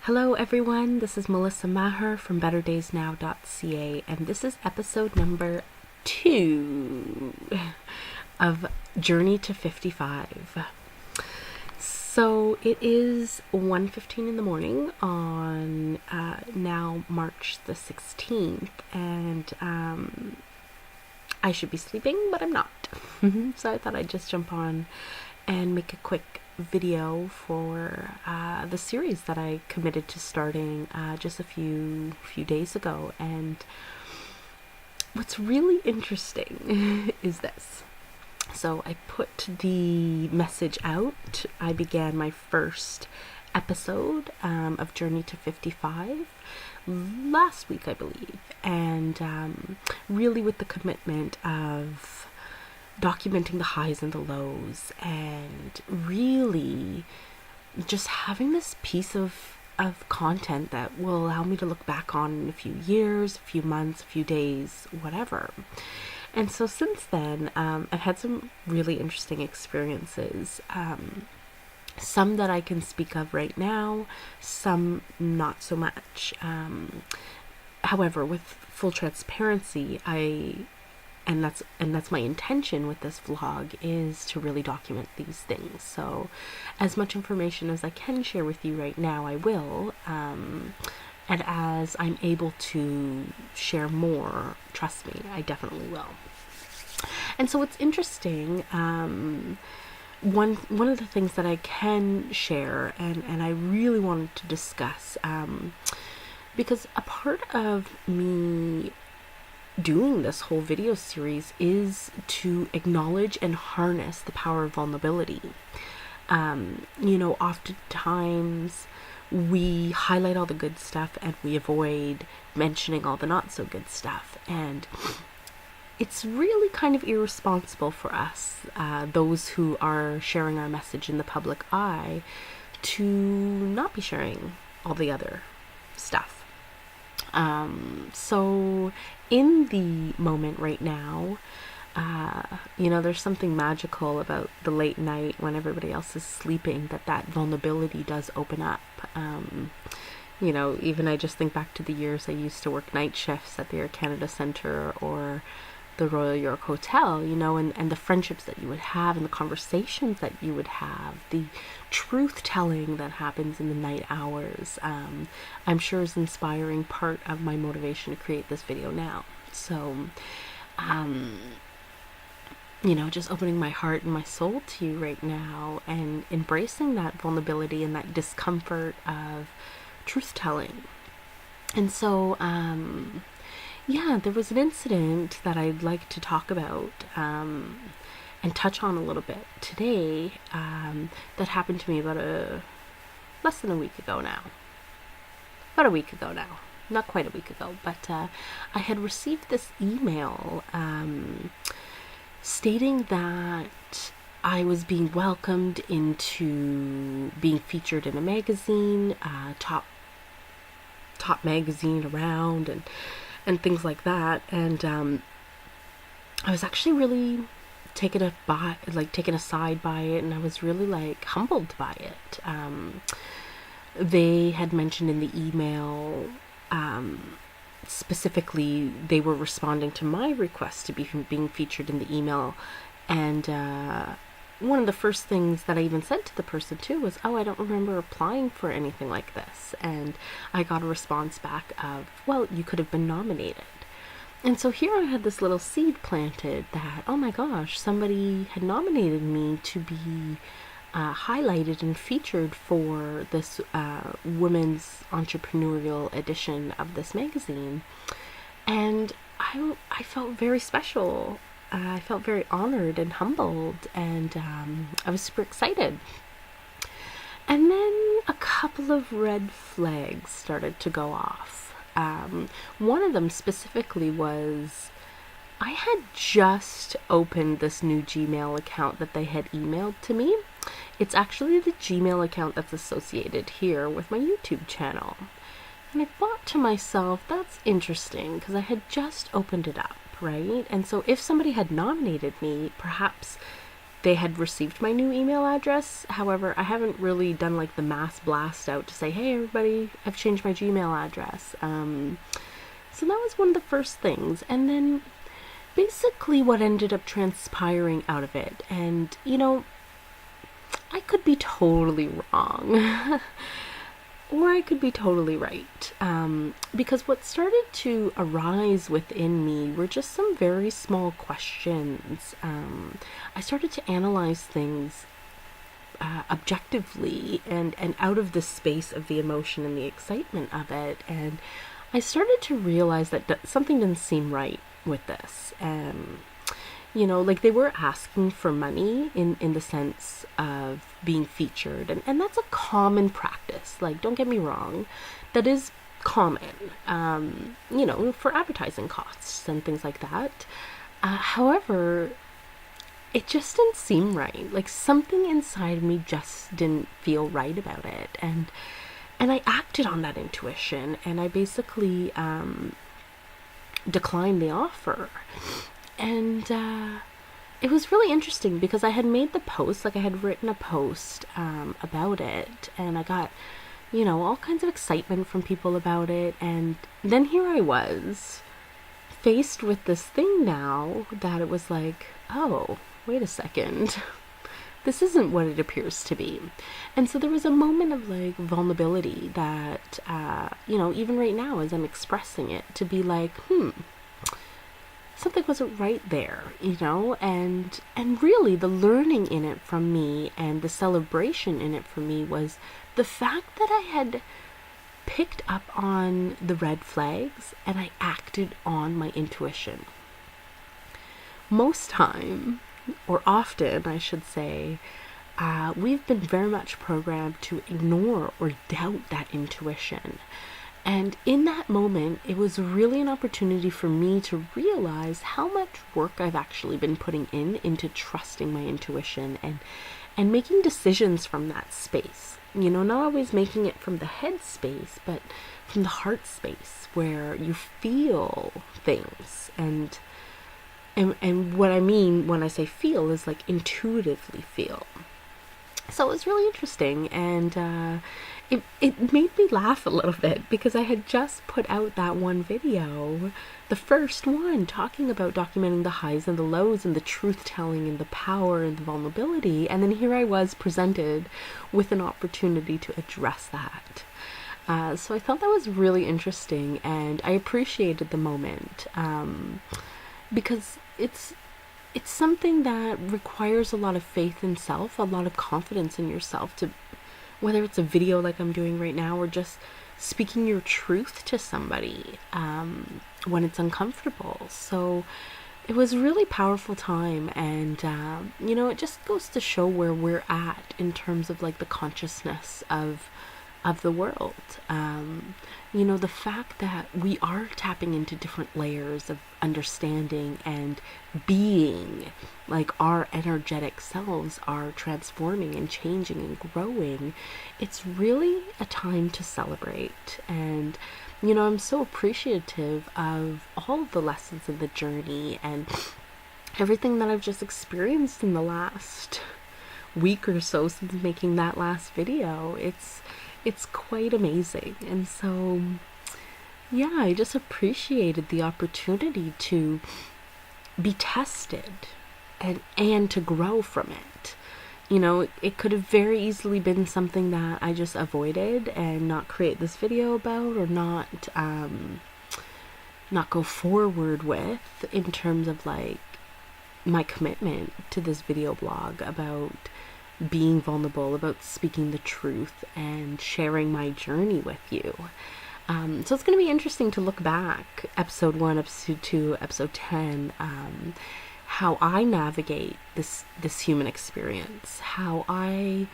Hello everyone, this is Melissa Maher from betterdaysnow.ca, and this is episode number 2 of Journey to 55. So it is 1:15 in the morning on now March the 16th, and I should be sleeping, but I'm not. So I thought I'd just jump on and make a quick video for the series that I committed to starting just a few days ago. And what's really interesting is this. So I put the message out. I began my first episode of Journey to 55 last week, I believe, and really with the commitment of documenting the highs and the lows, and really just having this piece of content that will allow me to look back on in a few years, a few months, a few days, whatever. And so since then, I've had some really interesting experiences, some that I can speak of right now, some not so much. However, with full transparency, and that's my intention with this vlog, is to really document these things. So as much information as I can share with you right now, I will, and as I'm able to share more, trust me, I definitely will. And so it's interesting, one of the things that I can share, and I really wanted to discuss, because a part of me doing this whole video series is to acknowledge and harness the power of vulnerability. Oftentimes we highlight all the good stuff and we avoid mentioning all the not so good stuff, and it's really kind of irresponsible for us, those who are sharing our message in the public eye, to not be sharing all the other stuff. So in the moment right now, there's something magical about the late night when everybody else is sleeping, that vulnerability does open up. Even I just think back to the years I used to work night shifts at the Air Canada Centre or the Royal York Hotel, and the friendships that you would have and the conversations that you would have, the truth telling that happens in the night hours, I'm sure is inspiring part of my motivation to create this video now. So, just opening my heart and my soul to you right now and embracing that vulnerability and that discomfort of truth telling. And so, there was an incident that I'd like to talk about and touch on a little bit today, that happened to me about less than a week ago now. About a week ago now. Not quite a week ago, but I had received this email stating that I was being welcomed into being featured in a magazine, top magazine around, and things like that. And I was actually really taken aside by it, and I was really humbled by it. They had mentioned in the email, specifically they were responding to my request to be being featured in the email, and one of the first things that I even said to the person too was, "Oh, I don't remember applying for anything like this." And I got a response back of, "Well, you could have been nominated." And so here I had this little seed planted that, oh my gosh, somebody had nominated me to be highlighted and featured for this women's entrepreneurial edition of this magazine. And I felt very special. I felt very honored and humbled, and I was super excited. And then a couple of red flags started to go off. One of them specifically was, I had just opened this new Gmail account that they had emailed to me. It's actually the Gmail account that's associated here with my YouTube channel. And I thought to myself, that's interesting, because I had just opened it up, right? And so if somebody had nominated me, perhaps they had received my new email address. However, I haven't really done like the mass blast out to say, hey everybody, I've changed my Gmail address. So that was one of the first things. And then basically what ended up transpiring out of it, and I could be totally wrong. Or I could be totally right. Because what started to arise within me were just some very small questions. I started to analyze things objectively and out of the space of the emotion and the excitement of it. And I started to realize that something didn't seem right with this. Like they were asking for money in the sense of being featured. And that's a common practice. Like, don't get me wrong. That is common, for advertising costs and things like that. However, it just didn't seem right. Like something inside me just didn't feel right about it. And I acted on that intuition, and I basically declined the offer. And it was really interesting because I had made the post, like I had written a post about it, and I got, all kinds of excitement from people about it. And then here I was, faced with this thing now that it was like, oh, wait a second. This isn't what it appears to be. And so there was a moment of like vulnerability that, even right now as I'm expressing it, to be like, something wasn't right there, and really the learning in it from me and the celebration in it for me was the fact that I had picked up on the red flags and I acted on my intuition. Most time, or often I should say, we've been very much programmed to ignore or doubt that intuition. And in that moment, it was really an opportunity for me to realize how much work I've actually been putting into trusting my intuition and making decisions from that space. Not always making it from the head space, but from the heart space where you feel things. And what I mean when I say feel is like intuitively feel. So it was really interesting, and it made me laugh a little bit because I had just put out that one video, the first one, talking about documenting the highs and the lows and the truth-telling and the power and the vulnerability, and then here I was presented with an opportunity to address that. So I thought that was really interesting, and I appreciated the moment because it's something that requires a lot of faith in self, a lot of confidence in yourself, to whether it's a video like I'm doing right now or just speaking your truth to somebody when it's uncomfortable. So it was a really powerful time, and it just goes to show where we're at in terms of like the consciousness of the world. The fact that we are tapping into different layers of understanding and being, like our energetic selves are transforming and changing and growing. It's really a time to celebrate. And, I'm so appreciative of all of the lessons in the journey and everything that I've just experienced in the last week or so since making that last video. It's quite amazing. And so, yeah, I just appreciated the opportunity to be tested and to grow from it. It could have very easily been something that I just avoided and not create this video about, or not go forward with in terms of like my commitment to this video blog about being vulnerable, about speaking the truth and sharing my journey with you. So it's going to be interesting to look back, episode 1, episode 2, episode 10, how I navigate this human experience, how I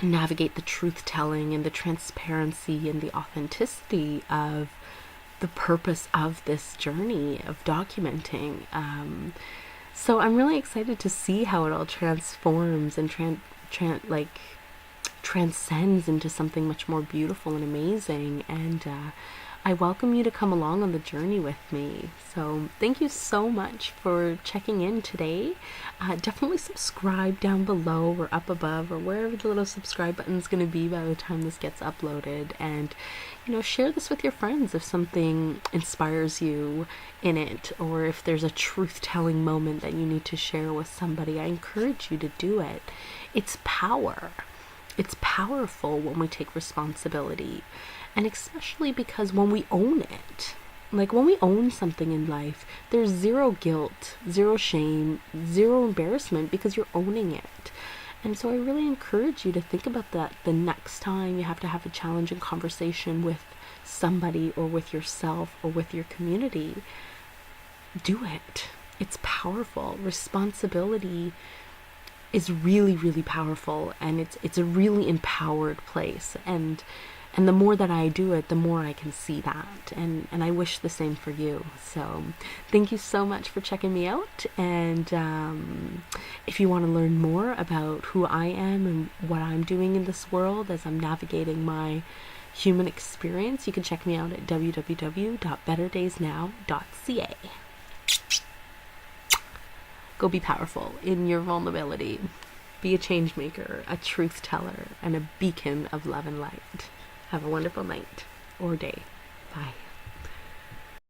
navigate the truth-telling and the transparency and the authenticity of the purpose of this journey of documenting. So I'm really excited to see how it all transforms and transcends into something much more beautiful and amazing. And I welcome you to come along on the journey with me. So thank you so much for checking in today. Definitely subscribe down below or up above or wherever the little subscribe button is going to be by the time this gets uploaded. And, share this with your friends if something inspires you in it, or if there's a truth-telling moment that you need to share with somebody. I encourage you to do it. It's power. It's powerful when we take responsibility. And especially because when we own it, like when we own something in life, there's zero guilt, zero shame, zero embarrassment because you're owning it. And so I really encourage you to think about that the next time you have to have a challenging conversation with somebody or with yourself or with your community. Do it. It's powerful. Responsibility is really, really powerful, and it's a really empowered place. And the more that I do it, the more I can see that. And I wish the same for you. So thank you so much for checking me out. And if you want to learn more about who I am and what I'm doing in this world as I'm navigating my human experience, you can check me out at www.betterdaysnow.ca. Go be powerful in your vulnerability. Be a change maker, a truth teller, and a beacon of love and light. Have a wonderful night or day. Bye.